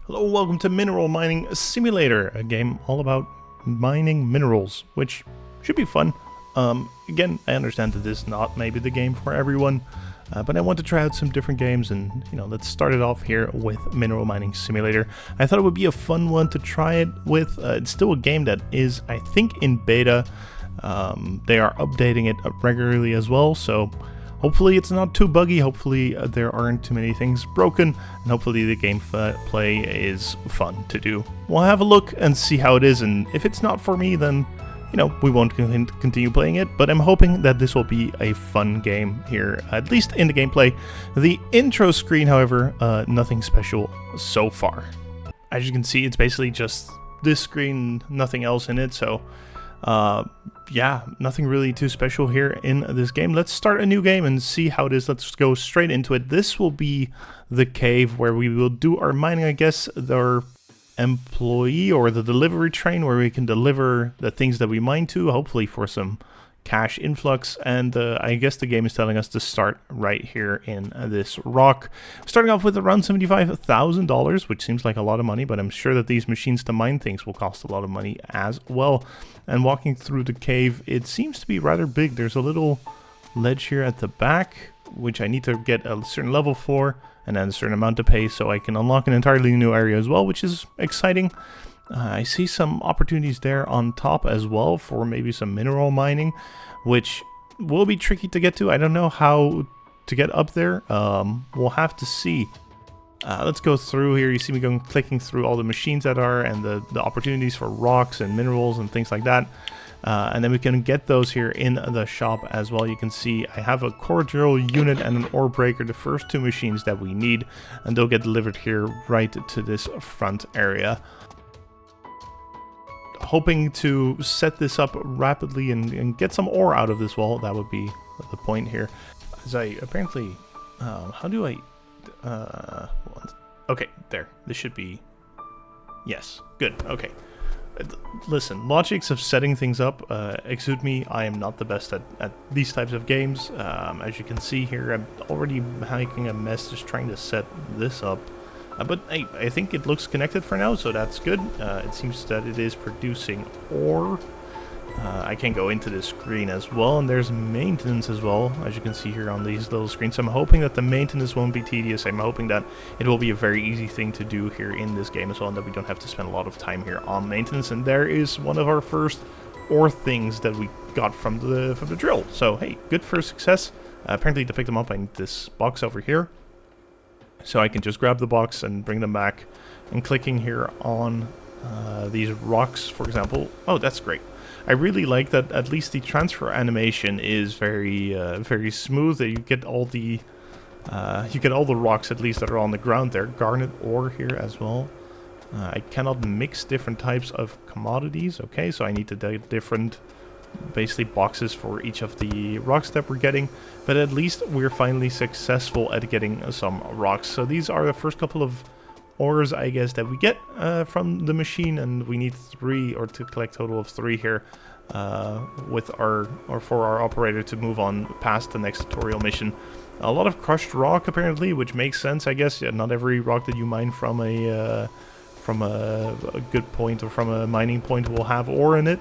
Hello, welcome to Mineral Mining Simulator, a game all about mining minerals, which should be fun. Again, I understand that this is not maybe the game for everyone, but I want to try out some different games, and let's start it off here with Mineral Mining Simulator. I thought it would be a fun one to try it with. It's still a game that is, I think, in beta. They are updating it regularly as well, so hopefully it's not too buggy, hopefully there aren't too many things broken, and hopefully the gameplay is fun to do. We'll have a look and see how it is, and if it's not for me, then, we won't continue playing it, but I'm hoping that this will be a fun game here, at least in the gameplay. The intro screen, however, nothing special so far. As you can see, it's basically just this screen, nothing else in it, so yeah, nothing really too special here in this game. Let's start a new game and see how it is. Let's go straight into it. This will be the cave where we will do our mining, I guess, our employee or the delivery train where we can deliver the things that we mine to, hopefully for some cash influx. And I guess the game is telling us to start right here in this rock. Starting off with around $75,000, which seems like a lot of money, but I'm sure that these machines to mine things will cost a lot of money as well. And walking through the cave, it seems to be rather big. There's a little ledge here at the back, which I need to get a certain level for, and then a certain amount to pay, so I can unlock an entirely new area as well, which is exciting. I see some opportunities there on top as well for maybe some mineral mining, which will be tricky to get to. I don't know how to get up there. We'll have to see. Let's go through here. You see me clicking through all the machines that are, and the opportunities for rocks and minerals and things like that. And then we can get those here in the shop as well. You can see I have a core drill unit and an ore breaker, the first two machines that we need, and they'll get delivered here right to this front area. Hoping to set this up rapidly and get some ore out of this wall. That would be the point here. As I apparently, how do I, okay, there, this should be, yes, good, okay. Listen, logics of setting things up exude me. I am not the best at these types of games. As you can see here, I'm already making a mess just trying to set this up. But hey, I think it looks connected for now, so that's good. It seems that it is producing ore. I can go into this screen as well, and there's maintenance as well, as you can see here on these little screens. So I'm hoping that the maintenance won't be tedious. I'm hoping that it will be a very easy thing to do here in this game as well, and that we don't have to spend a lot of time here on maintenance. And there is one of our first ore things that we got from the drill. So hey, good first success. Apparently to pick them up, I need this box over here. So I can just grab the box and bring them back, and clicking here on these rocks, for example. Oh, that's great. I really like that at least the transfer animation is very very smooth. That you get all the rocks at least that are on the ground there. Garnet ore here as well. I cannot mix different types of commodities. Okay, so I need to do different basically boxes for each of the rocks that we're getting, but at least we're finally successful at getting some rocks. So these are the first couple of ores, I guess, that we get from the machine, and we need 3, or to collect a total of 3 here with for our operator to move on past the next tutorial mission. A lot of crushed rock apparently, which makes sense, I guess. Yeah, not every rock that you mine from a good point or from a mining point will have ore in it.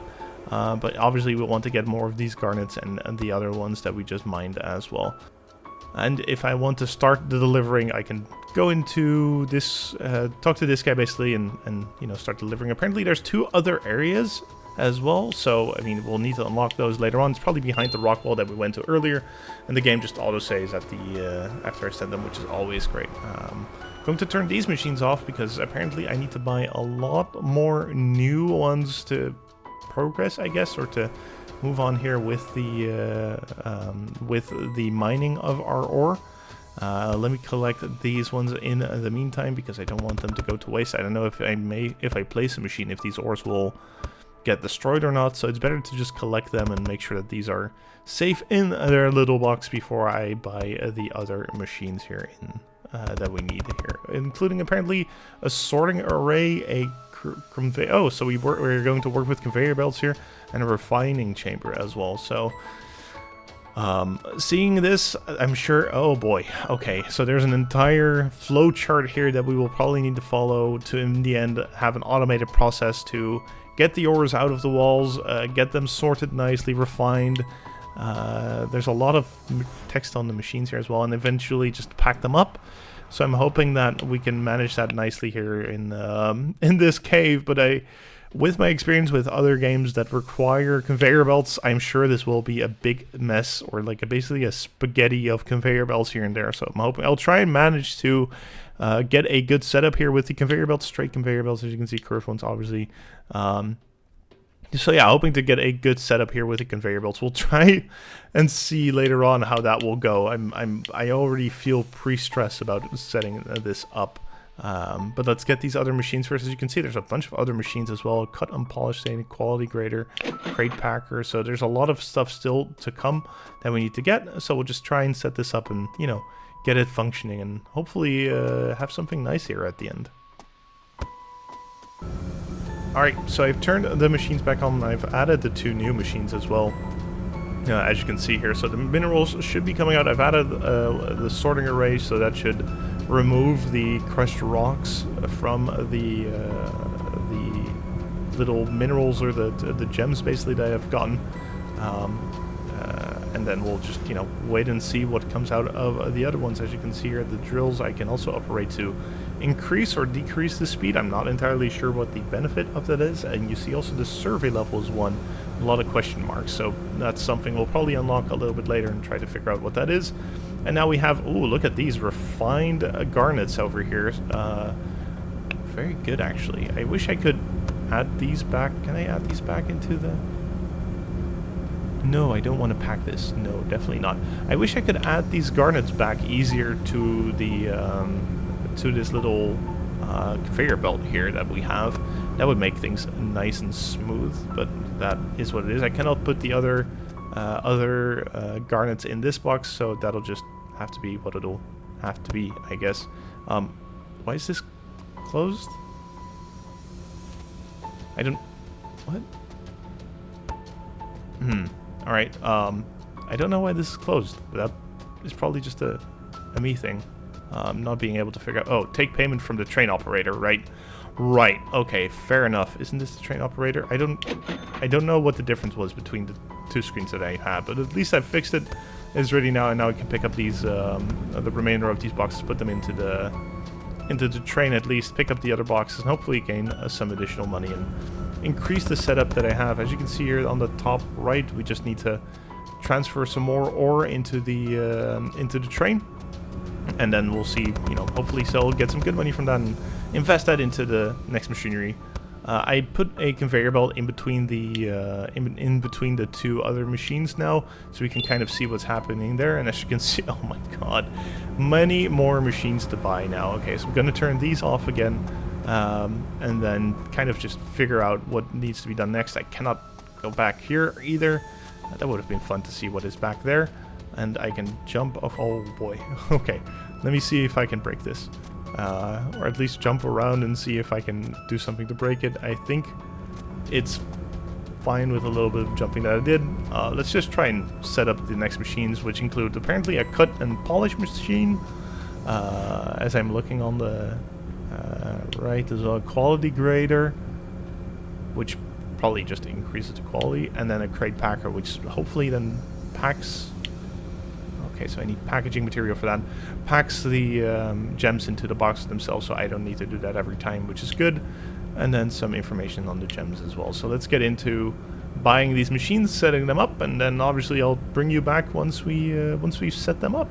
But obviously we want to get more of these garnets and the other ones that we just mined as well. And if I want to start the delivering, I can go into this, talk to this guy basically, and start delivering. Apparently there's 2 other areas as well, so I mean we'll need to unlock those later on. It's probably behind the rock wall that we went to earlier, and the game just auto saves at the after I send them, which is always great. Going to turn these machines off because apparently I need to buy a lot more new ones to progress, I guess, or to move on here with the mining of our ore. Let me collect these ones in the meantime because I don't want them to go to waste. I don't know if I place a machine, if these ores will get destroyed or not, so it's better to just collect them and make sure that these are safe in their little box before I buy the other machines here in that we need here, including apparently a sorting array, a conveyor. Oh, so we're going to work with conveyor belts here, and a refining chamber as well. So Seeing this, I'm sure, oh boy, okay, so there's an entire flow chart here that we will probably need to follow to, in the end, have an automated process to get the ores out of the walls, get them sorted nicely, refined. There's a lot of text on the machines here as well, and eventually just pack them up. So I'm hoping that we can manage that nicely here in this cave, but with my experience with other games that require conveyor belts, I'm sure this will be a big mess, or like basically a spaghetti of conveyor belts here and there. So I'm hoping I'll try and manage to get a good setup here with the conveyor belts, straight conveyor belts, as you can see, curved ones obviously. So yeah, hoping to get a good setup here with the conveyor belts. We'll try and see later on how that will go. I already feel pre-stressed about setting this up. But let's get these other machines first. As you can see, there's a bunch of other machines as well. Cut and polish stain, quality grader, crate packer. So there's a lot of stuff still to come that we need to get. So we'll just try and set this up and, you know, get it functioning and hopefully have something nice here at the end. Alright, so I've turned the machines back on and I've added the 2 new machines as well. As you can see here, so the minerals should be coming out. I've added the sorting array, so that should remove the crushed rocks from the little minerals, or the gems basically that I've gotten. And then we'll just, you know, wait and see what comes out of the other ones. As you can see here, the drills I can also operate to increase or decrease the speed. I'm not entirely sure what the benefit of that is. And you see also the survey level is one. A lot of question marks. So that's something we'll probably unlock a little bit later and try to figure out what that is. And now we have, ooh, look at these refined garnets over here. Very good, actually. I wish I could add these back. Can I add these back into the... No, I don't want to pack this. No, definitely not. I wish I could add these garnets back easier to the to this little conveyor belt here that we have. That would make things nice and smooth, but that is what it is. I cannot put the other garnets in this box, so that'll just have to be what it'll have to be, I guess. Why is this closed? I don't... What? Alright, I don't know why this is closed, but that is probably just a me thing. Not being able to figure out... Oh, take payment from the train operator, right? Right, okay, fair enough. Isn't this the train operator? I don't know what the difference was between the 2 screens that I had, but at least I've fixed it. It's ready now, and now I can pick up these, the remainder of these boxes, put them into the train at least, pick up the other boxes, and hopefully gain some additional money and increase the setup that I have. As you can see here on the top right, we just need to transfer some more ore into the train, and then we'll see, you know, hopefully sell, get some good money from that and invest that into the next machinery. I put a conveyor belt in between the in between the 2 other machines now, so we can kind of see what's happening there. And as you can see, oh my god, many more machines to buy now. Okay, so I'm gonna turn these off again, and then kind of just figure out what needs to be done next. I cannot go back here either. That would have been fun to see what is back there. And I can jump off. Oh boy. Okay, let me see if I can break this. Or at least jump around and see if I can do something to break it. I think it's fine with a little bit of jumping that I did. Let's just try and set up the next machines, which include apparently a cut and polish machine. As I'm looking on the right, there's a quality grader, which probably just increases the quality, and then a crate packer, which hopefully then packs... Okay, so I need packaging material for that. Packs the gems into the boxes themselves, so I don't need to do that every time, which is good. And then some information on the gems as well. So let's get into buying these machines, setting them up, and then obviously I'll bring you back once we've set them up.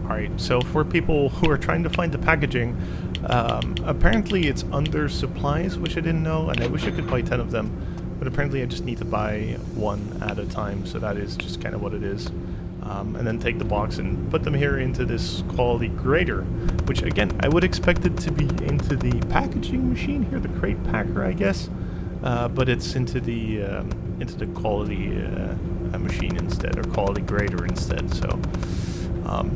Alright, so for people who are trying to find the packaging, apparently it's under supplies, which I didn't know, and I wish I could buy 10 of them. But apparently I just need to buy 1 at a time, so that is just kind of what it is. And then take the box and put them here into this quality grader, which again, I would expect it to be into the packaging machine here, the crate packer, I guess. But it's into the quality machine instead, or quality grader instead. So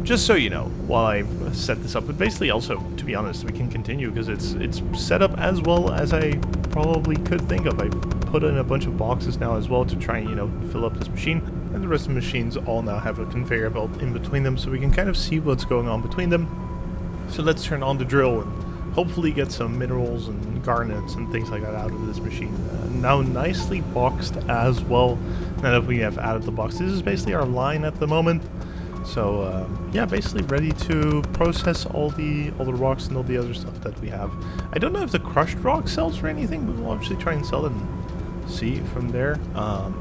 Just so you know, while I've set this up, but basically also, to be honest, we can continue because it's set up as well as I probably could think of. I put in a bunch of boxes now as well to try and, you know, fill up this machine, and the rest of the machines all now have a conveyor belt in between them, so we can kind of see what's going on between them. So let's turn on the drill and hopefully get some minerals and garnets and things like that out of this machine. Now nicely boxed as well, now that we have added the box. This is basically our line at the moment. So yeah, basically ready to process all the rocks and all the other stuff that we have. I don't know if the crushed rock sells for anything, but we'll obviously try and sell it and see from there.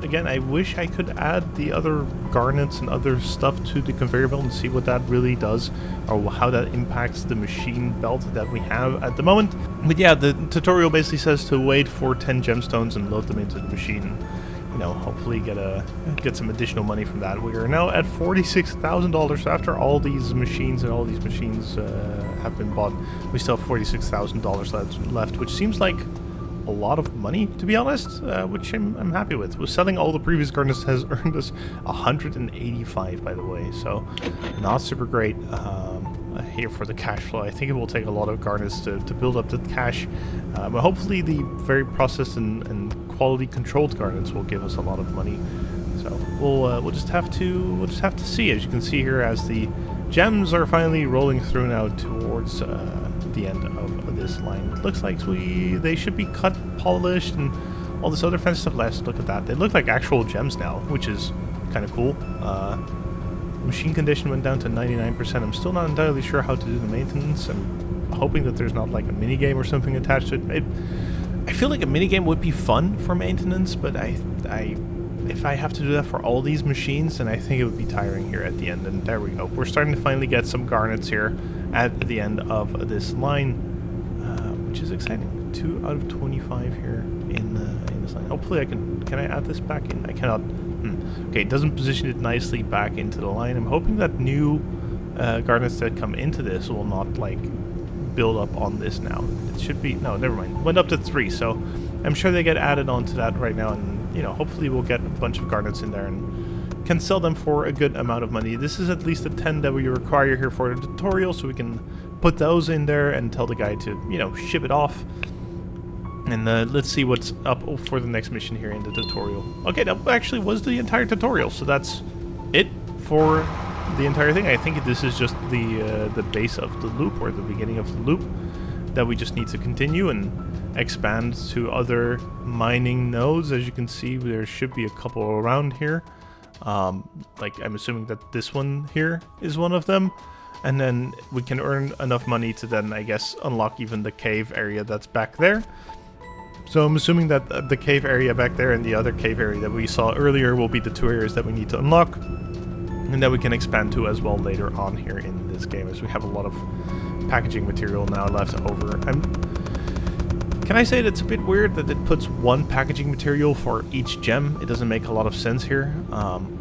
Again, I wish I could add the other garnets and other stuff to the conveyor belt and see what that really does, or how that impacts the machine belt that we have at the moment. But yeah, the tutorial basically says to wait for 10 gemstones and load them into the machine. You know, hopefully get some additional money from that. We are now at $46,000 after all these machines and all these machines have been bought. We still have $46,000 left, which seems like a lot of money, to be honest, which I'm happy with. We're selling all the previous garnets has earned us 185, by the way, so not super great here for the cash flow. I think it will take a lot of garnets to build up the cash, but hopefully the very processed and quality controlled garnets will give us a lot of money. So we'll just have to see. As you can see here, as the gems are finally rolling through now towards the end of this line. It looks like they should be cut, polished, and all this other fancy stuff. Let's look at that. They look like actual gems now, which is kind of cool. Machine condition went down to 99%. I'm still not entirely sure how to do the maintenance. I'm hoping that there's not like a mini game or something attached to it. I feel like a minigame would be fun for maintenance, but if I have to do that for all these machines, then I think it would be tiring here at the end. And there we go. We're starting to finally get some garnets here at the end of this line, which is exciting. 2 out of 25 here in this line. Hopefully I can I add this back in? I cannot. Okay, it doesn't position it nicely back into the line. I'm hoping that new garnets that come into this will not like build up on this now. It should be, no, never mind. Went up to 3, so I'm sure they get added onto that right now, and you know, hopefully we'll get a bunch of garnets in there and can sell them for a good amount of money. This is at least the 10 that we require here for the tutorial, so we can put those in there and tell the guy to, you know, ship it off. And let's see what's up for the next mission here in the tutorial. Okay, that actually was the entire tutorial, so that's it for the entire thing. I think this is just the base of the loop, or the beginning of the loop, that we just need to continue and expand to other mining nodes. As you can see, there should be a couple around here. Like, I'm assuming that this one here is one of them, and then we can earn enough money to then, I guess, unlock even the cave area that's back there. So I'm assuming that the cave area back there and the other cave area that we saw earlier will be the 2 areas that we need to unlock, and that we can expand to as well later on here in this game, as we have a lot of packaging material now left over. Can I say that it's a bit weird that it puts 1 packaging material for each gem? It doesn't make a lot of sense here.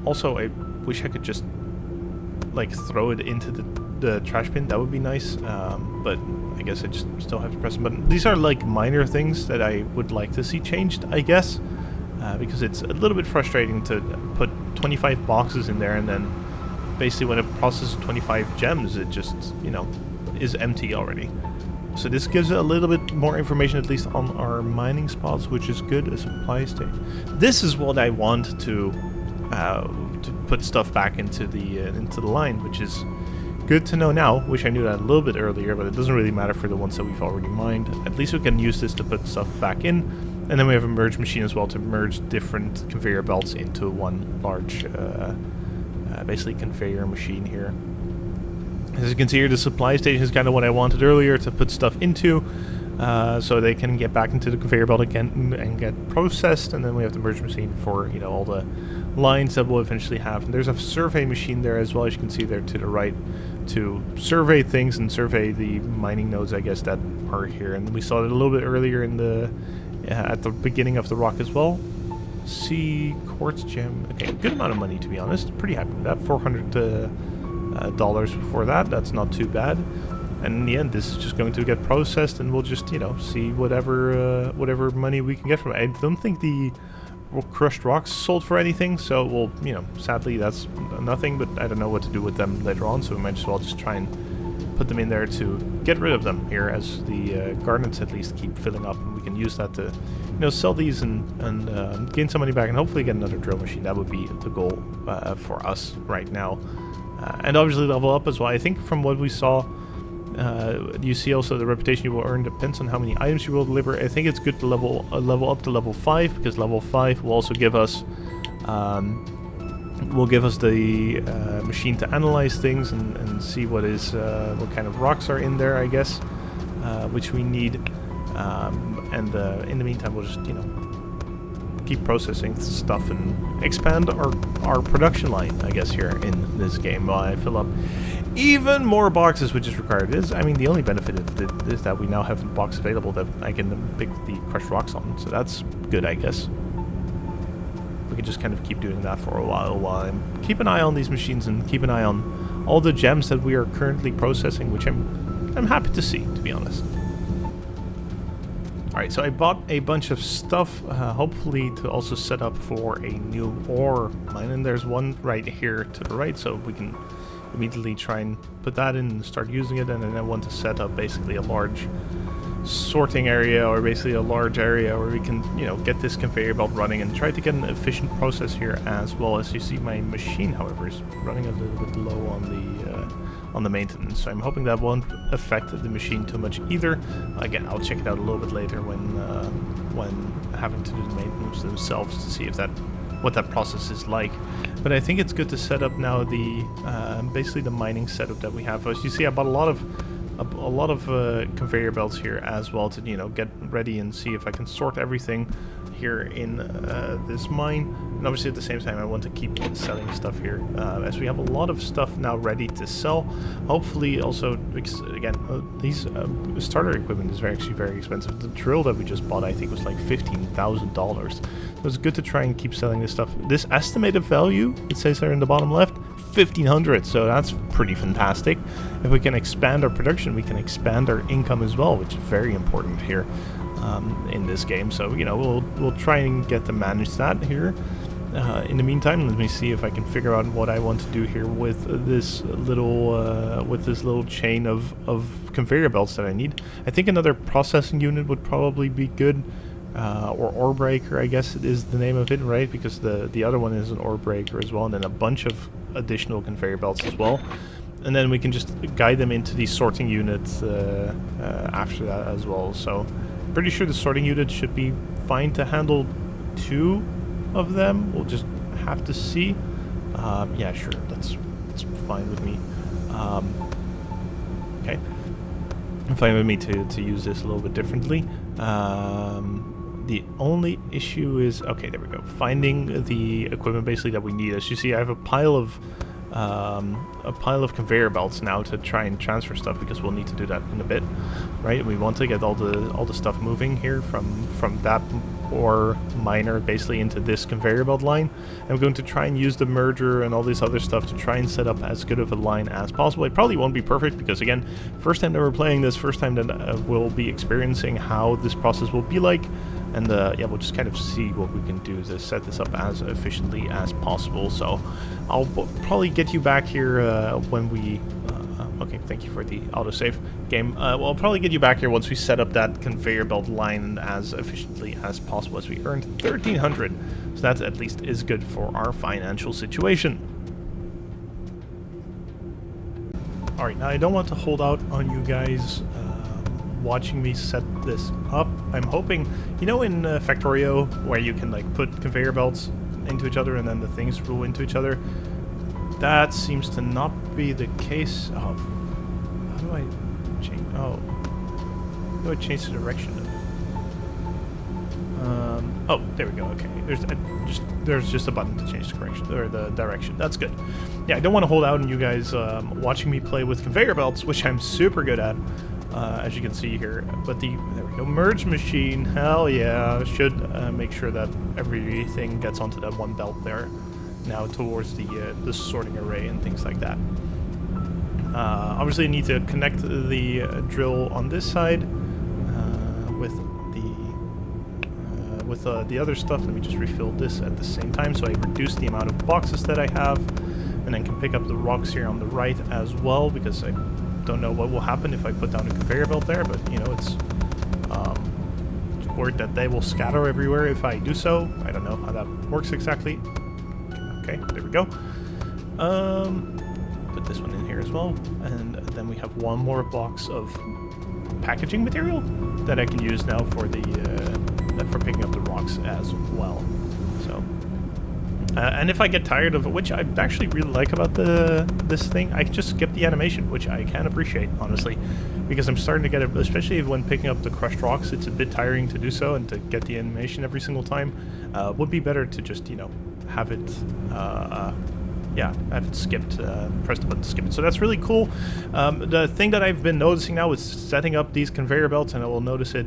Also, I wish I could just like throw it into the trash bin. That would be nice, but I guess I just still have to press the button. These are like minor things that I would like to see changed, I guess, because it's a little bit frustrating to put 25 boxes in there, and then basically when it processes 25 gems, it just, you know, is empty already. So this gives a little bit more information, at least on our mining spots, which is good. A supply station. This is what I want to put stuff back into the line, which is good to know now. Wish I knew that a little bit earlier, but it doesn't really matter for the ones that we've already mined. At least we can use this to put stuff back in, and then we have a merge machine as well to merge different conveyor belts into one large, basically conveyor machine here. As you can see here, the supply station is kind of what I wanted earlier to put stuff into, so they can get back into the conveyor belt again and get processed. And then we have the merge machine for, you know, all the lines that we'll eventually have. And there's a survey machine there as well, as you can see there to the right, to survey things and survey the mining nodes, I guess, that are here. And we saw it a little bit earlier in the at the beginning of the rock as well. See, quartz gem. Okay, good amount of money, to be honest. Pretty happy with that. $400 dollars for that. That's not too bad. And in the end, this is just going to get processed, and we'll just, you know, see whatever money we can get from it. I don't think the crushed rocks sold for anything, so well, you know, sadly that's nothing, but I don't know what to do with them later on, so we might as well just try and put them in there to get rid of them here, as the garnets at least keep filling up, and we can use that to, you know, sell these and gain some money back, and hopefully get another drill machine. That would be the goal for us right now, and obviously level up as well. I think from what we saw, you see also the reputation you will earn depends on how many items you will deliver. I think it's good to level up to level 5, because level 5 will also give us the machine to analyze things and see what kind of rocks are in there, I guess, which we need. In the meantime, we'll just, you know, keep processing stuff and expand our production line, I guess, here in this game while I fill up even more boxes, which is required. I mean, the only benefit of it is that we now have a box available that I can pick the crushed rocks on, so that's good, I guess. We could just kind of keep doing that for a while I keep an eye on these machines and keep an eye on all the gems that we are currently processing, which I'm happy to see, to be honest. Alright, so I bought a bunch of stuff, hopefully to also set up for a new ore mine, and there's one right here to the right, so we can immediately try and put that in and start using it. And then I want to set up basically a large sorting area, or basically a large area where we can, you know, get this conveyor belt running and try to get an efficient process here as well. As you see, my machine, however, is running a little bit low on the maintenance, so I'm hoping that won't affect the machine too much either. Again, I'll check it out a little bit later when having to do the maintenance themselves to see if what that process is like. But I think it's good to set up now the basically the mining setup that we have. As you see, I bought a lot of conveyor belts here as well to, you know, get ready and see if I can sort everything here in this mine. And obviously at the same time I want to keep selling stuff here, as we have a lot of stuff now ready to sell. Hopefully also, because again, these starter equipment is actually very expensive. The drill that we just bought, I think, was like $15,000. So it's good to try and keep selling this stuff. This estimated value, it says there in the bottom left, 1,500, so that's pretty fantastic. If we can expand our production, we can expand our income as well, which is very important here in this game. So, you know, we'll try and get to manage that here. In the meantime, let me see if I can figure out what I want to do here with this little chain of conveyor belts that I need. I think another processing unit would probably be good. Or ore breaker, I guess it is the name of it, right? Because the other one is an ore breaker as well, and then a bunch of additional conveyor belts as well. And then we can just guide them into these sorting units after that as well. So pretty sure the sorting unit should be fine to handle 2 of them. We'll just have to see. Yeah, sure, that's fine with me. Okay, fine with me to use this a little bit differently. The only issue is, okay, there we go, finding the equipment basically that we need. As you see, I have a pile of conveyor belts now to try and transfer stuff, because we'll need to do that in a bit, right? We want to get all the stuff moving here from that ore miner basically into this conveyor belt line. I'm going to try and use the merger and all this other stuff to try and set up as good of a line as possible. It probably won't be perfect, because again, first time that we're playing this, first time that we'll be experiencing how this process will be like. And yeah, we'll just kind of see what we can do to set this up as efficiently as possible. So I'll probably get you back here when we... okay, thank you for the autosave game. Well, I'll probably get you back here once we set up that conveyor belt line as efficiently as possible, as we earned 1,300. So that at least is good for our financial situation. Alright, now I don't want to hold out on you guys watching me set this up. I'm hoping, you know, in Factorio, where you can like put conveyor belts into each other and then the things roll into each other, that seems to not be the case. Oh, how do I change? Oh, how do I change the direction of it? Oh, there we go. Okay, there's just a button to change the correction or the direction. That's good. Yeah, I don't want to hold out on you guys watching me play with conveyor belts, which I'm super good at. As you can see here, but there we go, merge machine, hell yeah, should make sure that everything gets onto that one belt there now towards the sorting array and things like that. Obviously, you need to connect the drill on this side with with the other stuff. Let me just refill this at the same time, so I reduce the amount of boxes that I have, and then can pick up the rocks here on the right as well, because I don't know what will happen if I put down a conveyor belt there, but you know, it's word that they will scatter everywhere if I do so. I don't know how that works exactly. Okay, there we go. Put this one in here as well, and then we have one more box of packaging material that I can use now for the for picking up the rocks as well. So, and if I get tired of it, which I actually really like about this thing, I can just skip the animation, which I can appreciate, honestly, because I'm starting to get it, especially when picking up the crushed rocks, it's a bit tiring to do so, and to get the animation every single time would be better to just, you know, have it yeah, have it skipped, press the button to skip it. So that's really cool. The thing that I've been noticing now is setting up these conveyor belts, and I will notice it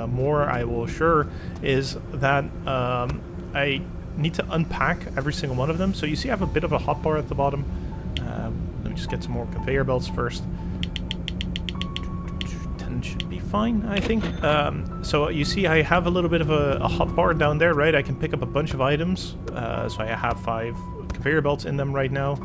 more, I will assure, is that I need to unpack every single one of them. So you see I have a bit of a hotbar at the bottom. Let me just get some more conveyor belts first. 10 should be fine, I think. So you see I have a little bit of a hotbar down there, right? I can pick up a bunch of items. So I have 5 conveyor belts in them right now,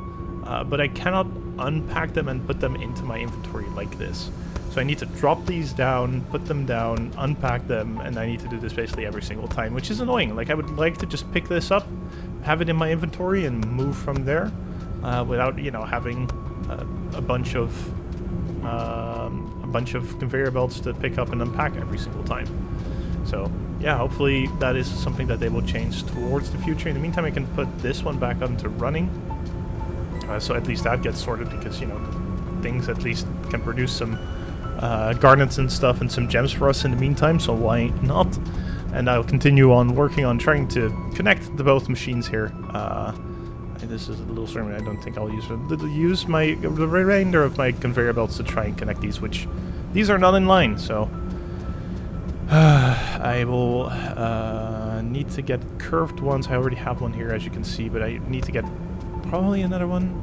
but I cannot unpack them and put them into my inventory like this. So I need to drop these down, put them down, unpack them, and I need to do this basically every single time, which is annoying. Like, I would like to just pick this up, have it in my inventory, and move from there without, you know, having a bunch of conveyor belts to pick up and unpack every single time. So yeah, hopefully that is something that they will change towards the future. In the meantime, I can put this one back into running, so at least that gets sorted, because, you know, things at least can produce some garnets and stuff and some gems for us in the meantime, so why not? And I'll continue on working on trying to connect the both machines here. This is a little sermon. I don't think I'll use the remainder of my conveyor belts to try and connect these, which these are not in line, so I will need to get curved ones. I already have one here, as you can see, but I need to get probably another one,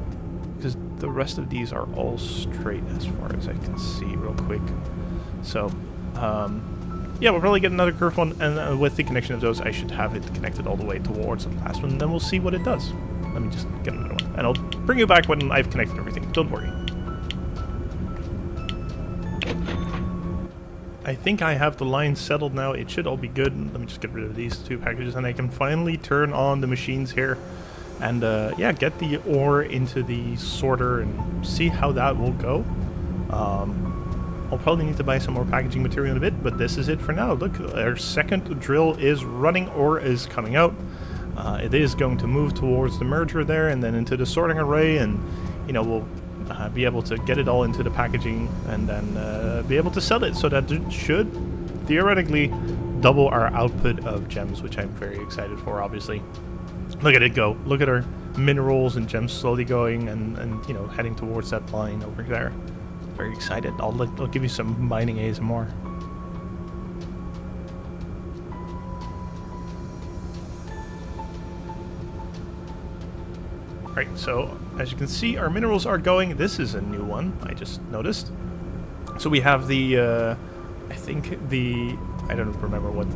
because the rest of these are all straight as far as I can see real quick. So yeah, we'll probably get another curved one, and with the connection of those, I should have it connected all the way towards the last one, and then we'll see what it does. Let me just get another one, and I'll bring you back when I've connected everything. Don't worry. I think I have the line settled now. It should all be good. Let me just get rid of these 2 packages, and I can finally turn on the machines here and yeah, get the ore into the sorter and see how that will go. I'll probably need to buy some more packaging material in a bit, but this is it for now. Look, our second drill is running. Ore is coming out. It is going to move towards the merger there, and then into the sorting array, and, you know, we'll be able to get it all into the packaging, and then be able to sell it, so that it should theoretically double our output of gems, which I'm very excited for, obviously. Look at it go. Look at our minerals and gems slowly going, and you know, heading towards that line over there. Very excited. I'll give you some mining ASMR. Alright, so as you can see, our minerals are going. This is a new one, I just noticed. So we have the, I think I don't remember what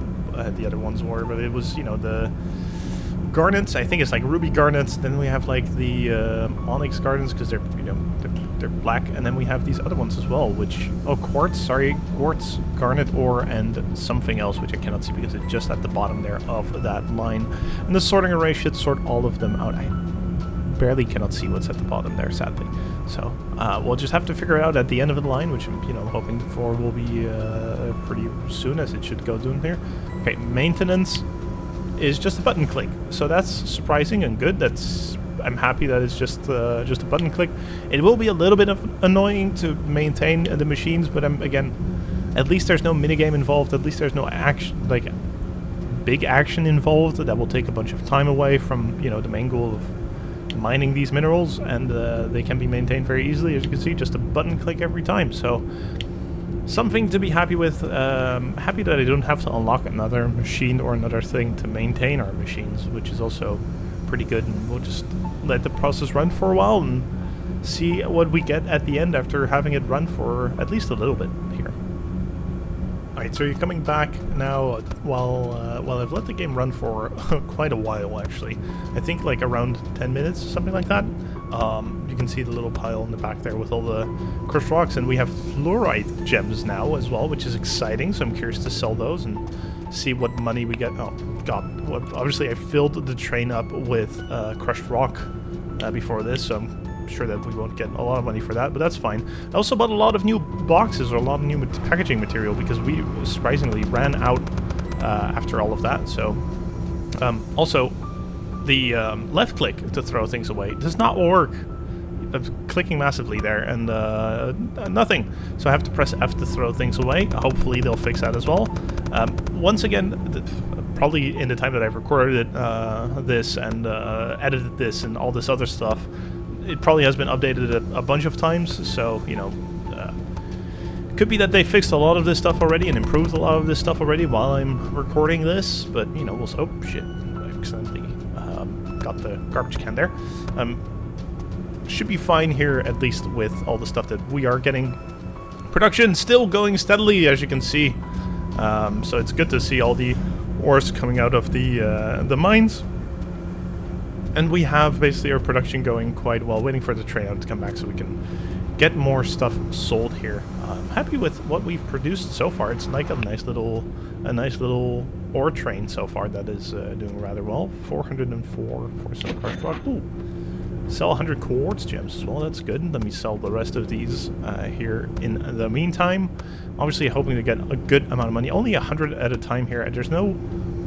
the other ones were, but it was, you know, the garnets. I think it's like ruby garnets. Then we have like the onyx garnets, because they're, you know, they're black. And then we have these other ones as well, which, oh, quartz, garnet ore, and something else, which I cannot see because it's just at the bottom there of that line. And the sorting array should sort all of them out. I barely cannot see what's at the bottom there, sadly. So we'll just have to figure it out at the end of the line, which I'm, you know, hoping for will be pretty soon, as it should go down there. Okay, maintenance is just a button click, so that's surprising and good. I'm happy that it's just a button click. It will be a little bit of annoying to maintain the machines, but again, at least there's no minigame involved. At least there's no action, like big action involved that will take a bunch of time away from, you know, the main goal of mining these minerals, and they can be maintained very easily, as you can see, just a button click every time. So something to be happy with. Happy that I don't have to unlock another machine or another thing to maintain our machines, which is also pretty good. And we'll just let the process run for a while and see what we get at the end after having it run for at least a little bit here. Alright, so you're coming back now while I've let the game run for quite a while, actually. I think like around 10 minutes, something like that. You can see the little pile in the back there with all the crushed rocks, and we have fluorite gems now as well, which is exciting, so I'm curious to sell those and see what money we get. Oh, God. Obviously, I filled the train up with crushed rock before this, so I'm sure that we won't get a lot of money for that, but that's fine. I also bought a lot of new boxes or a lot of new packaging material because we surprisingly ran out after all of that. So also the left click to throw things away does not work. I'm clicking massively there and nothing, so I have to press F to throw things away. Hopefully they'll fix that as well. Once again, probably in the time that I've recorded this and edited this and all this other stuff, it probably has been updated a bunch of times, so, you know, could be that they fixed a lot of this stuff already and improved a lot of this stuff already while I'm recording this, but, you know, we'll... Oh, shit. I accidentally got the garbage can there. Should be fine here, at least with all the stuff that we are getting. Production still going steadily, as you can see. So it's good to see all the ores coming out of the mines. And we have basically our production going quite well, waiting for the train to come back so we can get more stuff sold here. I'm happy with what we've produced so far. It's like a nice little ore train so far that is doing rather well. 404 for some crushed rock. Ooh. Sell 100 quartz gems as well, that's good. Let me sell the rest of these here in the meantime. Obviously hoping to get a good amount of money. Only 100 at a time here, and there's no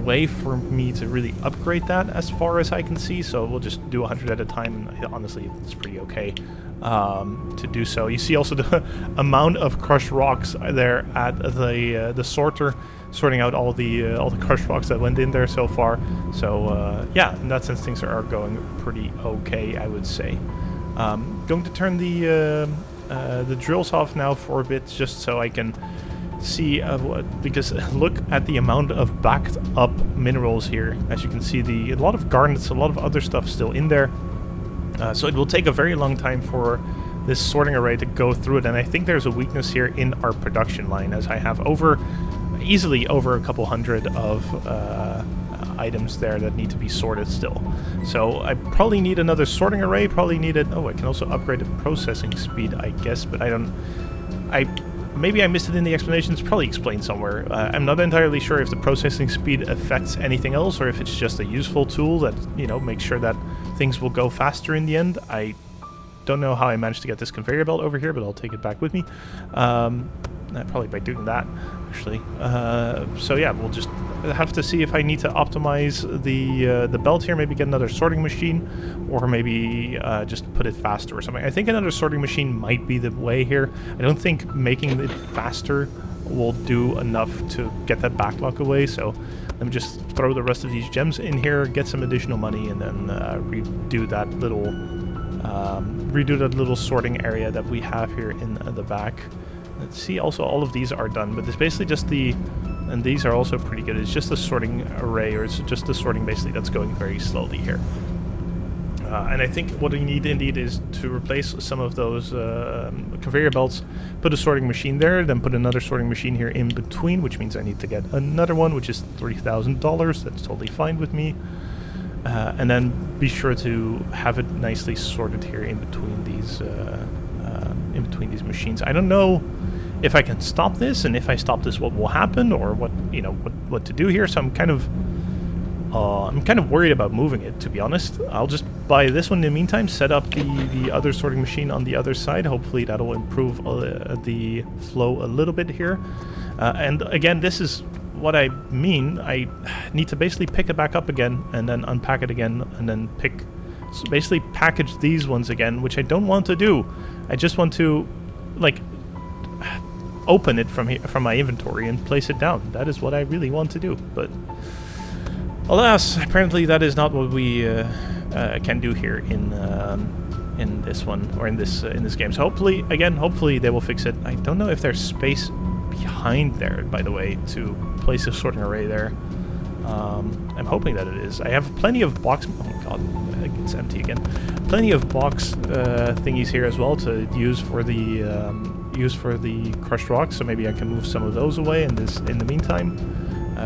way for me to really upgrade that as far as I can see, so we'll just do 100 at a time, and honestly it's pretty okay to do so. You see also the amount of crushed rocks there at the sorter, sorting out all the crushed rocks that went in there so far. So yeah, in that sense things are going pretty okay, I would say. Going to turn the drills off now for a bit, just so I can see because look at the amount of backed up minerals here. As you can see, a lot of garnets, a lot of other stuff still in there. So it will take a very long time for this sorting array to go through it, and I think there's a weakness here in our production line, as I have easily over a couple hundred of items there that need to be sorted still. So I probably need another sorting array, probably need it. Oh, I can also upgrade the processing speed, I guess, but maybe I missed it in the explanation. It's probably explained somewhere. I'm not entirely sure if the processing speed affects anything else or if it's just a useful tool that, you know, makes sure that things will go faster in the end. I don't know how I managed to get this conveyor belt over here, but I'll take it back with me. Probably by doing that, actually. So yeah, we'll just have to see if I need to optimize the belt here, maybe get another sorting machine, or maybe just put it faster or something. I think another sorting machine might be the way here. I don't think making it faster will do enough to get that backlog away, so let me just throw the rest of these gems in here, get some additional money, and then redo that little sorting area that we have here in the back. Let's see, also all of these are done, but it's basically just and these are also pretty good. It's just a sorting array, or it's just the sorting basically that's going very slowly here. And I think what we need indeed is to replace some of those conveyor belts, put a sorting machine there, then put another sorting machine here in between, which means I need to get another one, which is $3,000. That's totally fine with me. And then be sure to have it nicely sorted here in between these machines. I don't know if I can stop this, and if I stop this, what will happen, or what to do here. So I'm kind of worried about moving it, to be honest. I'll just buy this one in the meantime, set up the other sorting machine on the other side. Hopefully that'll improve the flow a little bit here. And again, this is what I mean. I need to basically pick it back up again, and then unpack it again, and then basically package these ones again, which I don't want to do. I just want to, like, open it from my inventory and place it down. That is what I really want to do, but alas, apparently that is not what we can do here in this one, or in this game. So hopefully they will fix it. I don't know if there's space behind there, by the way, to place a sorting array there. I'm hoping that it is. I have plenty of box... Oh my god, it's empty again. Plenty of box thingies here as well to use for the use for the crushed rocks, so maybe I can move some of those away in the meantime.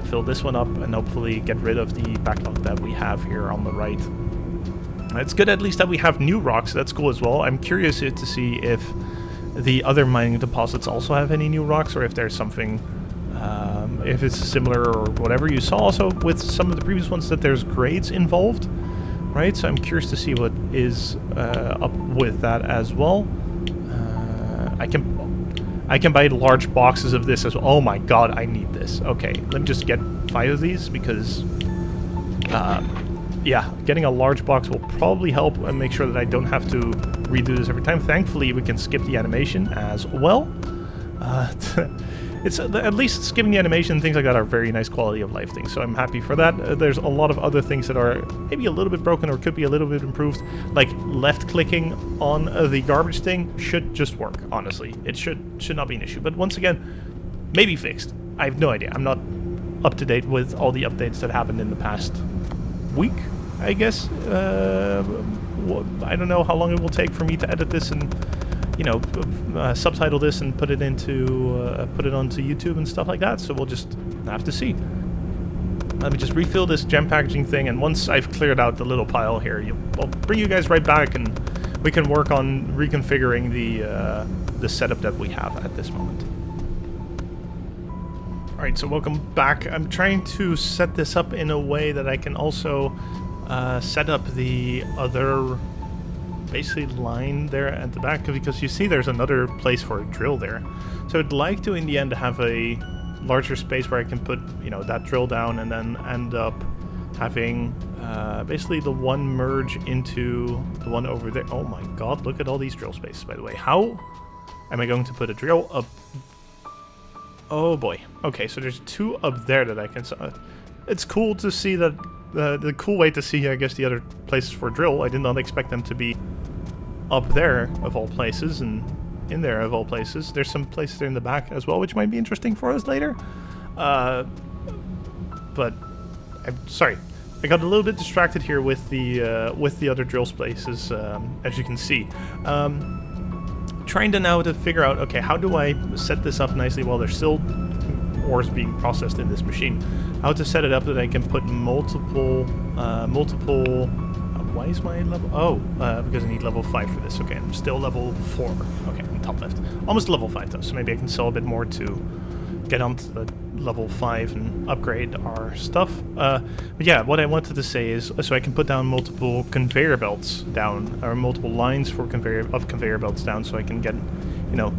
Fill this one up and hopefully get rid of the backlog that we have here on the right. It's good at least that we have new rocks, that's cool as well. I'm curious to see if the other mining deposits also have any new rocks, or if there's something, if it's similar or whatever. You saw also with some of the previous ones that there's grades involved, right? So I'm curious to see what is up with that as well. I can buy large boxes of this as well. Oh my god, I need this. Okay, let me just get 5 of these because, yeah, getting a large box will probably help and make sure that I don't have to redo this every time. Thankfully, we can skip the animation as well. It's at least skipping the animation and things like that are very nice quality of life things, so I'm happy for that. There's a lot of other things that are maybe a little bit broken or could be a little bit improved, like left clicking on the garbage thing should just work, honestly. It should not be an issue, but once again, maybe fixed. I have no idea. I'm not up to date with all the updates that happened in the past week, I guess. I don't know how long it will take for me to edit this and, you know, subtitle this and put it onto YouTube and stuff like that. So we'll just have to see. Let me just refill this gem packaging thing, and once I've cleared out the little pile here, I'll bring you guys right back, and we can work on reconfiguring the setup that we have at this moment. All right, so welcome back. I'm trying to set this up in a way that I can also set up the other basically line there at the back, because you see there's another place for a drill there. So I'd like to in the end have a larger space where I can put, you know, that drill down and then end up having basically the one merge into the one over there. Oh my god, look at all these drill spaces, by the way. How am I going to put a drill up? Oh boy. Okay, so there's 2 up there that I can... it's cool to see that... the cool way to see, I guess, the other places for drill. I did not expect them to be up there, of all places, and in there, of all places. There's some places there in the back as well, which might be interesting for us later. But I'm sorry, I got a little bit distracted here with the other drill spaces, as you can see. Trying to now to figure out, okay, how do I set this up nicely while there's still ores being processed in this machine? How to set it up that I can put multiple, why is my level? Oh, because I need level 5 for this. Okay, I'm still level 4. Okay, on top left. Almost level 5 though, so maybe I can sell a bit more to get onto the level 5 and upgrade our stuff. But yeah, what I wanted to say is, so I can put down multiple conveyor belts down, or multiple lines for conveyor belts down, so I can get, you know,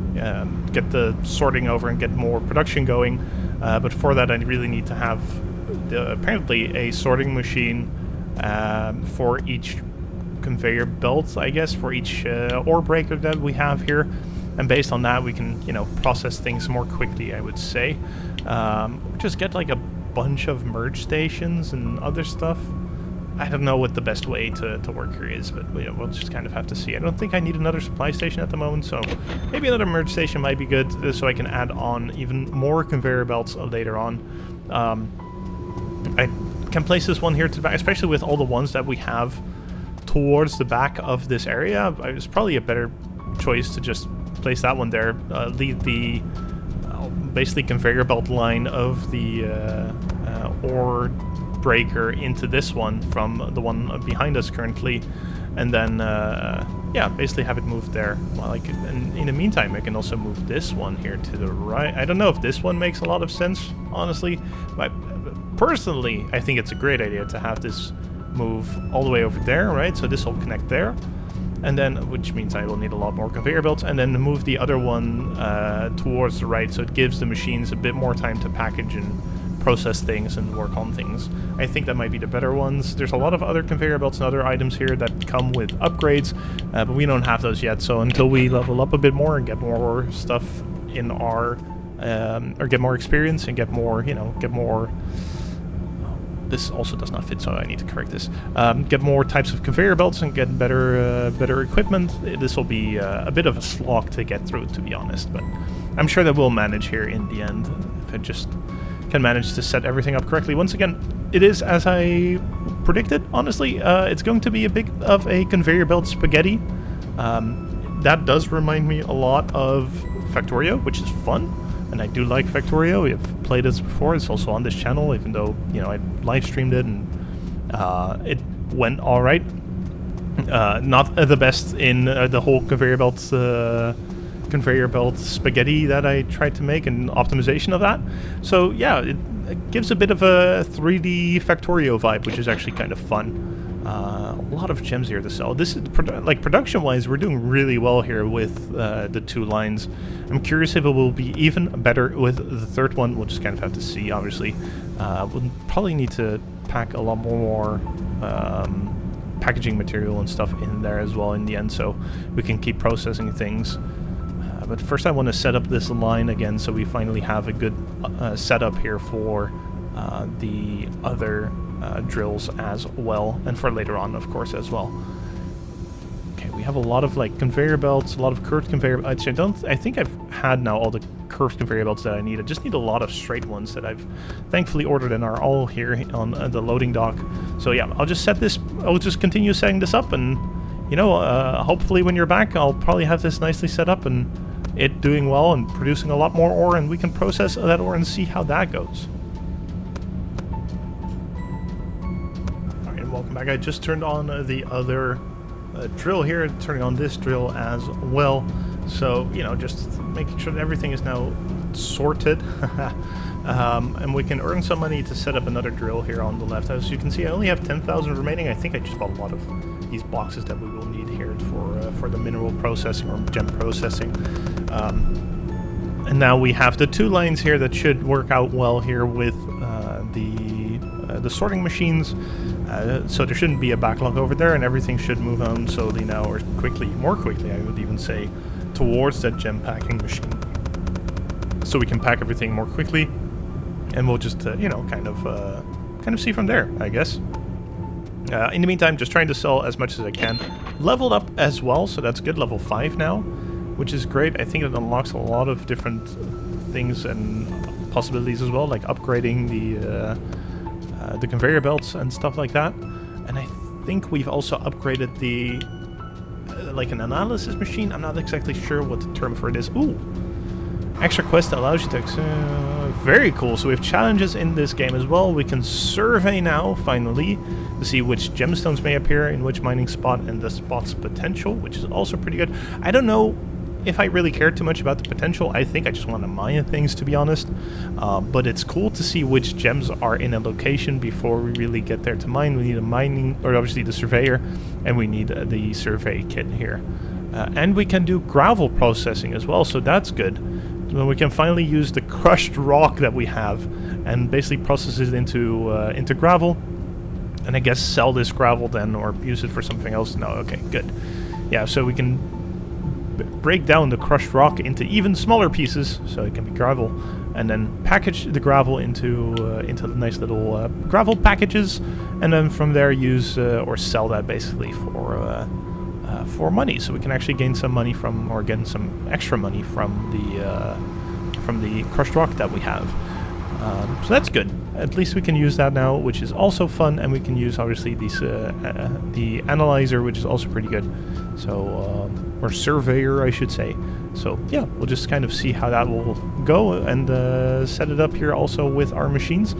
get the sorting over and get more production going. But for that, I really need to have apparently a sorting machine for each conveyor belt, I guess, for each ore breaker that we have here. And based on that, we can, you know, process things more quickly, I would say. Just get like a bunch of merge stations and other stuff. I don't know what the best way to work here is, but you know, we'll just kind of have to see. I don't think I need another supply station at the moment, so maybe another merge station might be good, so I can add on even more conveyor belts later on. I can place this one here to the back, especially with all the ones that we have towards the back of this area. It's probably a better choice to just place that one there, lead the basically conveyor belt line of the ore breaker into this one from the one behind us currently, and then yeah, basically have it moved there. Well, like, and in the meantime, I can also move this one here to the right. I don't know if this one makes a lot of sense, honestly, but personally, I think it's a great idea to have this move all the way over there, right? So this will connect there, and then, which means I will need a lot more conveyor belts, and then move the other one towards the right, so it gives the machines a bit more time to package and process things and work on things. I think that might be the better ones. There's a lot of other conveyor belts and other items here that come with upgrades, but we don't have those yet, so until we level up a bit more and get more stuff in our, or get more experience and get more, you know, get more... This also does not fit, so I need to correct this. Get more types of conveyor belts and get better better equipment. This will be a bit of a slog to get through, to be honest, but I'm sure that we'll manage here in the end if I just can manage to set everything up correctly. Once again, it is as I predicted, honestly. It's going to be a bit of a conveyor belt spaghetti. That does remind me a lot of Factorio, which is fun. And I do like Factorio. We have played this before. It's also on this channel, even though, you know, I live streamed it and it went all right. Not the best in the whole conveyor belt spaghetti that I tried to make and optimization of that. So yeah, it gives a bit of a 3D Factorio vibe, which is actually kind of fun. A lot of gems here to sell. This is like production-wise, we're doing really well here with the 2 lines. I'm curious if it will be even better with the 3rd one. We'll just kind of have to see. Obviously, we'll probably need to pack a lot more packaging material and stuff in there as well in the end, so we can keep processing things. But first, I want to set up this line again, so we finally have a good setup here for the other drills as well, and for later on, of course, as well. Okay, we have a lot of like conveyor belts, a lot of curved conveyor belts. I think I've had now all the curved conveyor belts that I need. I just need a lot of straight ones that I've thankfully ordered and are all here on the loading dock. So yeah, I'll just continue setting this up, and you know, hopefully when you're back, I'll probably have this nicely set up and it doing well and producing a lot more ore, and we can process that ore and see how that goes. Welcome back. I just turned on the other drill here, turning on this drill as well. So, you know, just making sure that everything is now sorted. And we can earn some money to set up another drill here on the left. As you can see, I only have 10,000 remaining. I think I just bought a lot of these boxes that we will need here for the mineral processing or gem processing. And now we have the 2 lines here that should work out well here with the sorting machines. So there shouldn't be a backlog over there, and everything should move on slowly now, or more quickly, I would even say, towards that gem packing machine. So we can pack everything more quickly, and we'll just, you know, kind of see from there, I guess. In the meantime, just trying to sell as much as I can. Leveled up as well, so that's good. Level 5 now, which is great. I think it unlocks a lot of different things and possibilities as well, like upgrading the conveyor belts and stuff like that. And I think we've also upgraded the like an analysis machine. I'm not exactly sure what the term for it is. Ooh, extra quest that allows you to very cool. So we have challenges in this game as well. We can survey now finally to see which gemstones may appear in which mining spot and the spot's potential, which is also pretty good. I don't know if I really care too much about the potential. I think I just want to mine things, to be honest. But it's cool to see which gems are in a location before we really get there to mine. We need a mining, or obviously the surveyor, and we need the survey kit here. And we can do gravel processing as well, so that's good. So we can finally use the crushed rock that we have and basically process it into gravel. And I guess sell this gravel then, or use it for something else. No, okay, good. Yeah, so we can break down the crushed rock into even smaller pieces, so it can be gravel, and then package the gravel into nice little gravel packages, and then from there use or sell that basically for money, so we can actually gain some money from, or get some extra money from the crushed rock that we have. So that's good. At least we can use that now, which is also fun, and we can use obviously these the analyzer, which is also pretty good. So or surveyor, I should say. So yeah, we'll just kind of see how that will go and set it up here also with our machines.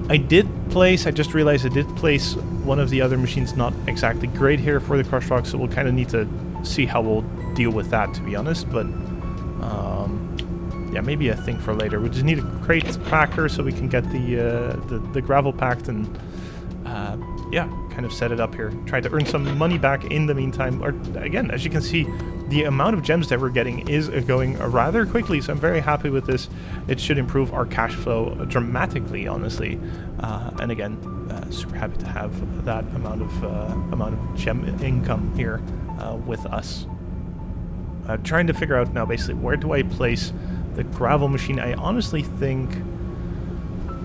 I just realized I did place one of the other machines not exactly great here for the crushed rock, so we'll kind of need to see how we'll deal with that, to be honest. But yeah, maybe a thing for later. We just need a crate packer so we can get the gravel packed and yeah, kind of set it up here. Try to earn some money back in the meantime. Or again, as you can see, the amount of gems that we're getting is going rather quickly, so I'm very happy with this. It should improve our cash flow dramatically, honestly. And again, super happy to have that amount of gem income here with us. Trying to figure out now basically where do I place the gravel machine. I honestly think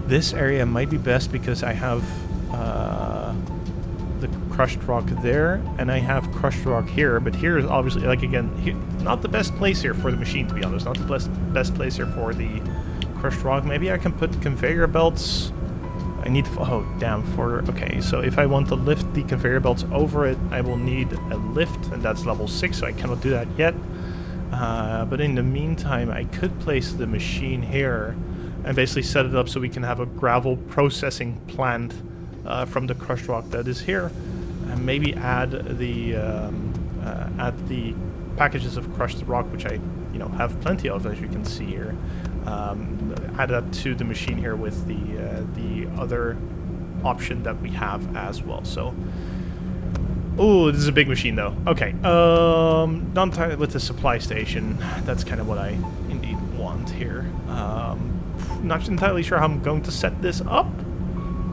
this area might be best because I have the crushed rock there, and I have crushed rock here, but here is obviously, like, again, not the best place here for the machine, to be honest. Not the best place here for the crushed rock. Maybe I can put conveyor belts. I need, oh damn, okay, so if I want to lift the conveyor belts over it, I will need a lift, and that's level 6, so I cannot do that yet. But in the meantime, I could place the machine here and basically set it up so we can have a gravel processing plant from the crushed rock that is here, and maybe add the packages of crushed rock, which I have plenty of, as you can see here. Add that to the machine here with the other option that we have as well. So, oh, this is a big machine though. Okay, not entirely with the supply station. That's kind of what I indeed want here. Not entirely sure how I'm going to set this up,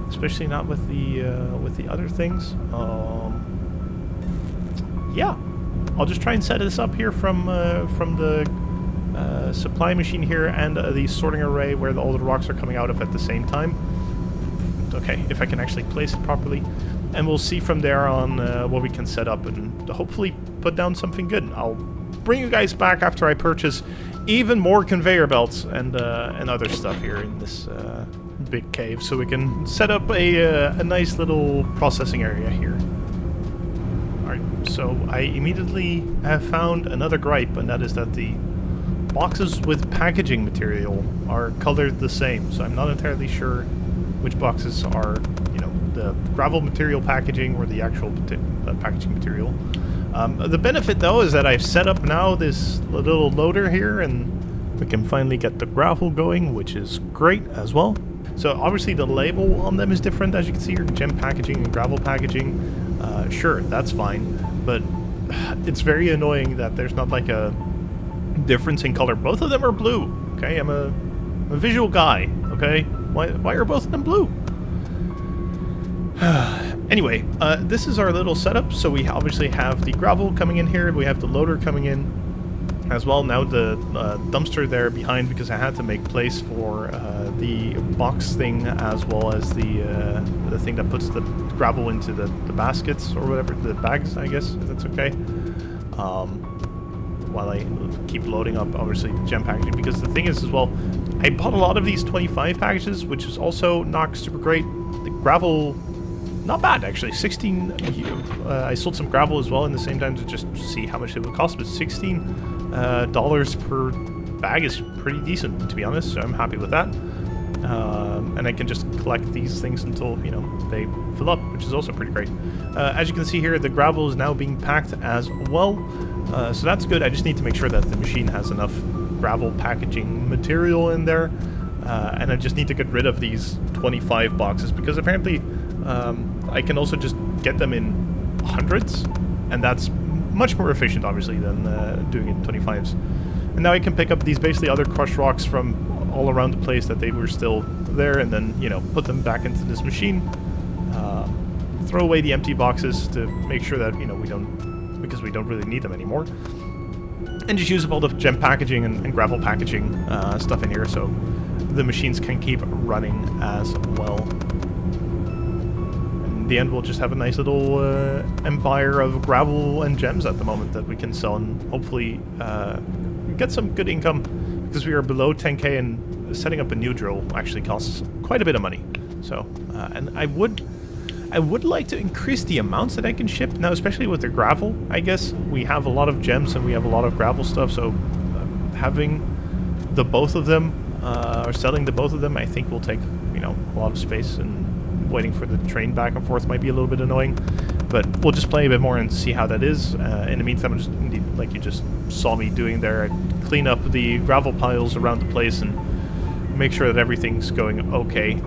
especially not with the other things. Yeah, I'll just try and set this up here from the supply machine here and the sorting array where all the rocks are coming out of at the same time. Okay, if I can actually place it properly. And we'll see from there on what we can set up and hopefully put down something good. I'll bring you guys back after I purchase even more conveyor belts and other stuff here in this big cave, so we can set up a nice little processing area here. Alright, so I immediately have found another gripe, and that is that the boxes with packaging material are colored the same, so I'm not entirely sure which boxes are, the gravel material packaging or the actual packaging material. The benefit though is that I've set up now this little loader here, and we can finally get the gravel going, which is great as well. So obviously the label on them is different, as you can see here, gem packaging and gravel packaging. Sure, that's fine, but it's very annoying that there's not like a difference in color. Both of them are blue, okay? I'm a visual guy, okay? Why are both of them blue? Anyway, this is our little setup. So we obviously have the gravel coming in here. We have the loader coming in as well. Now the dumpster there behind, because I had to make place for the box thing, as well as the thing that puts the gravel into the baskets or whatever, the bags, I guess, if that's okay. While I keep loading up, obviously, the gem packaging, because the thing is as well, I bought a lot of these 25 packages, which is also not super great. The gravel, not bad actually. 16. I sold some gravel as well in the same time to just see how much it would cost, but $16 per bag is pretty decent, to be honest. So I'm happy with that. And I can just collect these things until they fill up, which is also pretty great. As you can see here, the gravel is now being packed as well, so that's good. I just need to make sure that the machine has enough gravel packaging material in there, and I just need to get rid of these 25 boxes, because apparently I can also just get them in hundreds, and that's much more efficient, obviously, than doing it in 25s. And now I can pick up these basically other crushed rocks from all around the place that they were still there, and then put them back into this machine. Throw away the empty boxes to make sure that we don't, because we don't really need them anymore, and just use up all the gem packaging and gravel packaging stuff in here, so the machines can keep running as well. In the end, we'll just have a nice little empire of gravel and gems at the moment that we can sell, and hopefully get some good income, because we are below 10k, and setting up a new drill actually costs quite a bit of money. So and I would like to increase the amounts that I can ship now, especially with the gravel. I guess we have a lot of gems and we have a lot of gravel stuff, so having the both of them or selling the both of them, I think will take a lot of space, and waiting for the train back and forth might be a little bit annoying. But we'll just play a bit more and see how that is. In the meantime, just like you just saw me doing there, I clean up the gravel piles around the place and make sure that everything's going okay.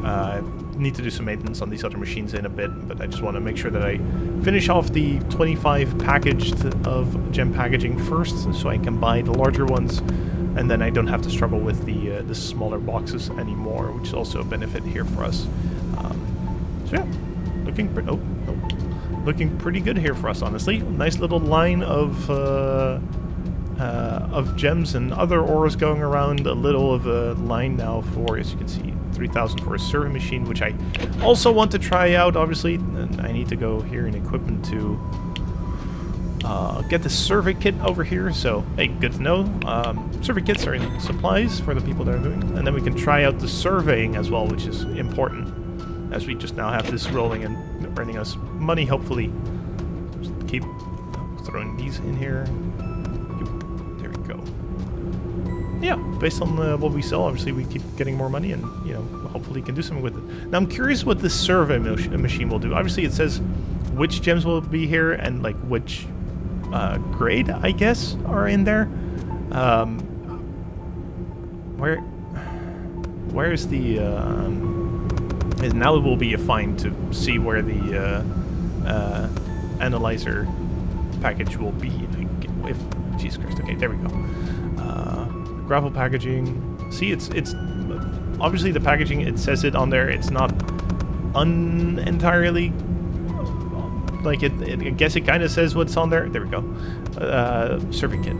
Need to do some maintenance on these other machines in a bit, but I just want to make sure that I finish off the 25 packaged of gem packaging first, so I can buy the larger ones, and then I don't have to struggle with the smaller boxes anymore, which is also a benefit here for us. So yeah, looking pretty good here for us, honestly. Nice little line of gems and other ores going around. A little of a line now for, as you can see, 3,000 for a survey machine, which I also want to try out, obviously. And I need to go here in equipment to get the survey kit over here. So, hey, good to know. Survey kits are in supplies for the people that are doing. And then we can try out the surveying as well, which is important, as we just now have this rolling and earning us money, hopefully. Just keep throwing these in here. There we go. yeah, based on what we sell, obviously we keep getting more money, and you know, hopefully can do something with it. Now I'm curious what this survey machine will do. Obviously it says which gems will be here and like which grade, I guess, are in there. Where's the now it will be a find to see where the analyzer package will be. If Jesus Christ, okay, there we go. Gravel packaging. See, it's obviously the packaging. It says it on there. It's not entirely like it. I guess it kind of says what's on there. There we go. Survey kit.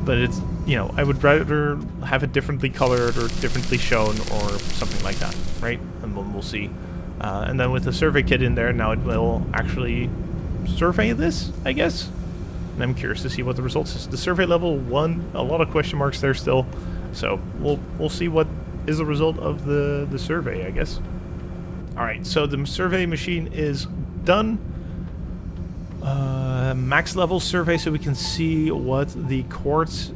But it's, you know, I would rather have it differently colored or differently shown or something like that, right? And we'll see. And then with the survey kit in there, now it will actually survey this, I guess. And I'm curious to see what the results is. The survey level 1, a lot of question marks there still. So we'll see what is the result of the survey, I guess. All right, so the survey machine is done. Max level survey, so we can see what the quartz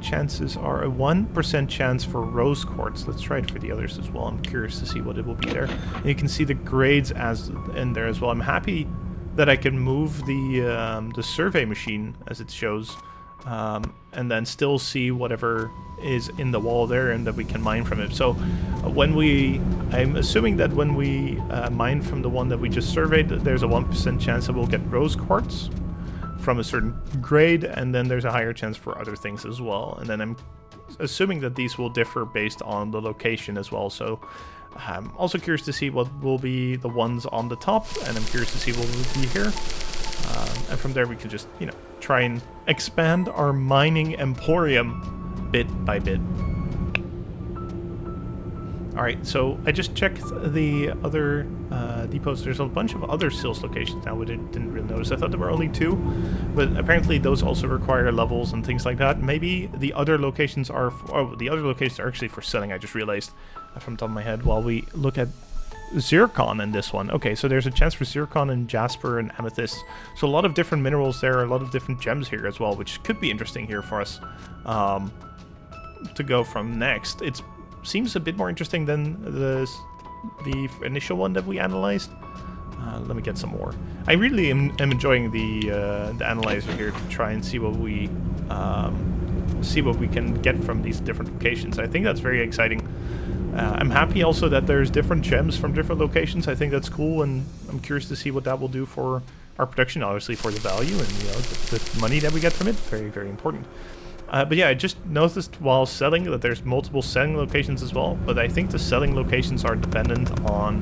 chances are. A 1% chance for rose quartz. Let's try it for the others as well. I'm curious to see what it will be there. And you can see the grades as in there as well. I'm happy that I can move the survey machine as it shows, and then still see whatever is in the wall there and that we can mine from it. So I'm assuming that when we mine from the one that we just surveyed, there's a 1% chance that we'll get rose quartz from a certain grade, and then there's a higher chance for other things as well. And then I'm assuming that these will differ based on the location as well. So I'm also curious to see what will be the ones on the top, and I'm curious to see what will be here. And from there we can just, you know, try and expand our mining emporium bit by bit. Alright, so I just checked the other depots. There's a bunch of other sales locations now, but I didn't really notice. I thought there were only 2, but apparently those also require levels and things like that. Maybe the other locations are... the other locations are actually for selling, I just realized from the top of my head, while we look at zircon in this one. Okay, so there's a chance for zircon and jasper and amethyst. So a lot of different minerals there, a lot of different gems here as well, which could be interesting here for us to go from next. It seems a bit more interesting than the initial one that we analyzed. Let me get some more. I really am enjoying the analyzer here to try and see what we can get from these different locations. I think that's very exciting. I'm happy also that there's different gems from different locations. I think that's cool, and I'm curious to see what that will do for our production, obviously for the value and, you know, the money that we get from it. Very, very important. But yeah, I just noticed while selling that there's multiple selling locations as well, but I think the selling locations are dependent on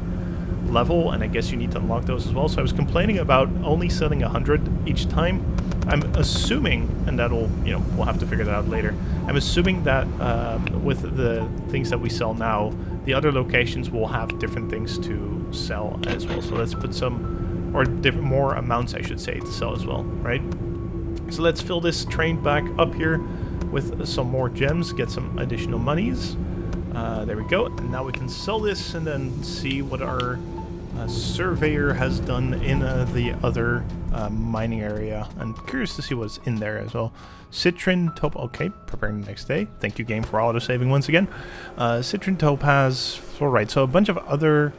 level, and I guess you need to unlock those as well. So I was complaining about only selling 100 each time. I'm assuming, and that'll, you know, we'll have to figure that out later. I'm assuming that with the things that we sell now, the other locations will have different things to sell as well. So let's put some, or different, more amounts, I should say, to sell as well, right? So let's fill this train back up here with some more gems, get some additional monies. There we go. And now we can sell this and then see what our surveyor has done in the other mining area. I'm curious to see what's in there as well. Citrin topaz. Okay, preparing the next day. Thank you, game, for auto-saving once again. Citrin topaz fluorite. So a bunch of other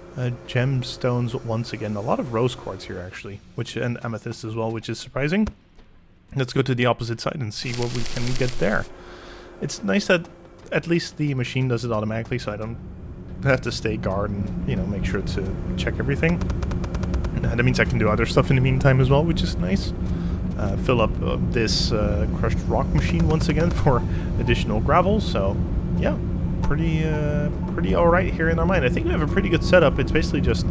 gemstones once again. A lot of rose quartz here actually, and amethyst as well, which is surprising. Let's go to the opposite side and see what we can get there. It's nice that at least the machine does it automatically, so I don't have to stay guard and, you know, make sure to check everything. That means I can do other stuff in the meantime as well, which is nice. Fill up this crushed rock machine once again for additional gravel. So yeah, pretty all right here in our mine. I think we have a pretty good setup. It's basically just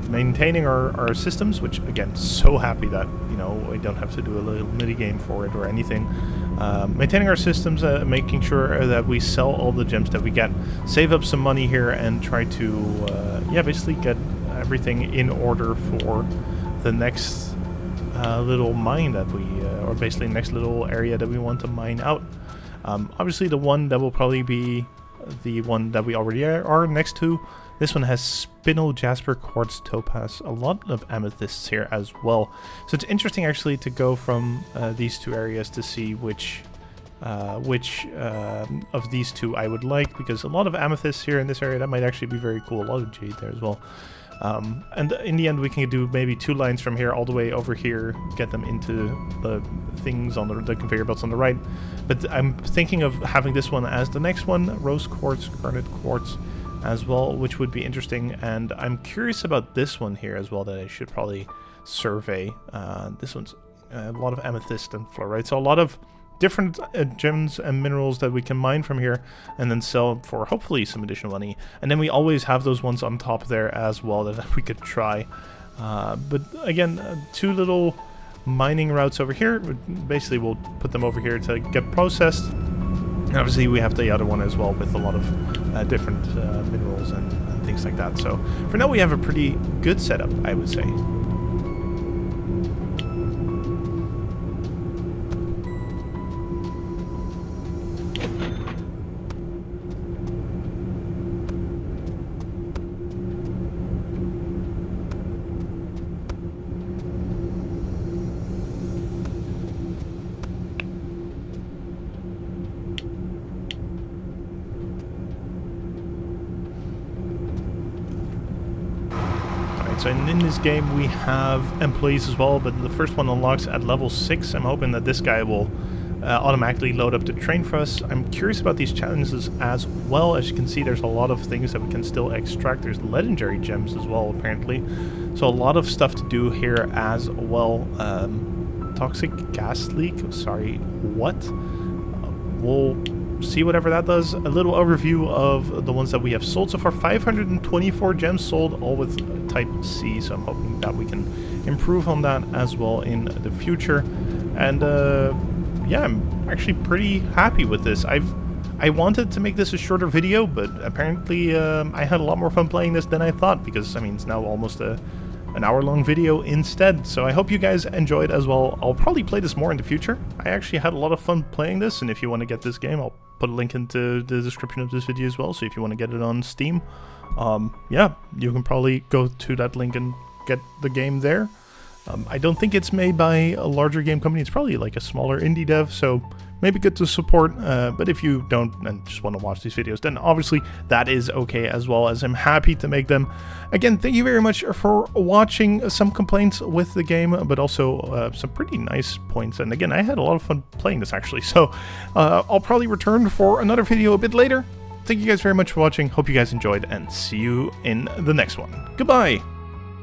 maintaining our systems, which again, so happy that, you know, we don't have to do a little mini game for it or anything. Maintaining our systems, making sure that we sell all the gems that we get, save up some money here, and try to yeah, basically get everything in order for the next little mine that we or basically next little area that we want to mine out. Obviously the one that will probably be the one that we already are next to. This one has spinel, jasper, quartz, topaz, a lot of amethysts here as well. So it's interesting actually to go from these two areas to see which which of these two I would like, because a lot of amethysts here in this area, that might actually be very cool. A lot of jade there as well. And in the end, we can do maybe 2 lines from here all the way over here, get them into the things on the conveyor belts on the right. But I'm thinking of having this one as the next one, rose quartz, garnet quartz as well, which would be interesting. And I'm curious about this one here as well that I should probably survey. This one's a lot of amethyst and fluorite, so a lot of different gems and minerals that we can mine from here and then sell for hopefully some additional money. And then we always have those ones on top there as well that we could try. But again, 2 little mining routes over here. Basically, we'll put them over here to get processed. And obviously, we have the other one as well with a lot of different minerals and things like that. So for now, we have a pretty good setup, I would say. So in this game we have employees as well, but the first one unlocks at level 6. I'm hoping that this guy will automatically load up the train for us. I'm curious about these challenges as well. As you can see, there's a lot of things that we can still extract. There's legendary gems as well, apparently. So a lot of stuff to do here as well. Toxic gas leak. Sorry, what? We'll see whatever that does. A little overview of the ones that we have sold so far. 524 gems sold, all with type C, so I'm hoping that we can improve on that as well in the future. And yeah, I'm actually pretty happy with this. I wanted to make this a shorter video, but apparently I had a lot more fun playing this than I thought, because I mean it's now almost an hour-long video instead. So I hope you guys enjoyed as well. I'll probably play this more in the future. I actually had a lot of fun playing this, and if you want to get this game, I'll put a link into the description of this video as well. So if you want to get it on Steam, yeah, you can probably go to that link and get the game there. I don't think it's made by a larger game company. It's probably like a smaller indie dev, so maybe good to support. But if you don't and just want to watch these videos, then obviously that is okay as well, as I'm happy to make them. Again, thank you very much for watching. Some complaints with the game, but also some pretty nice points. And again, I had a lot of fun playing this actually, so I'll probably return for another video a bit later. Thank you guys very much for watching. Hope you guys enjoyed, and see you in the next one. Goodbye!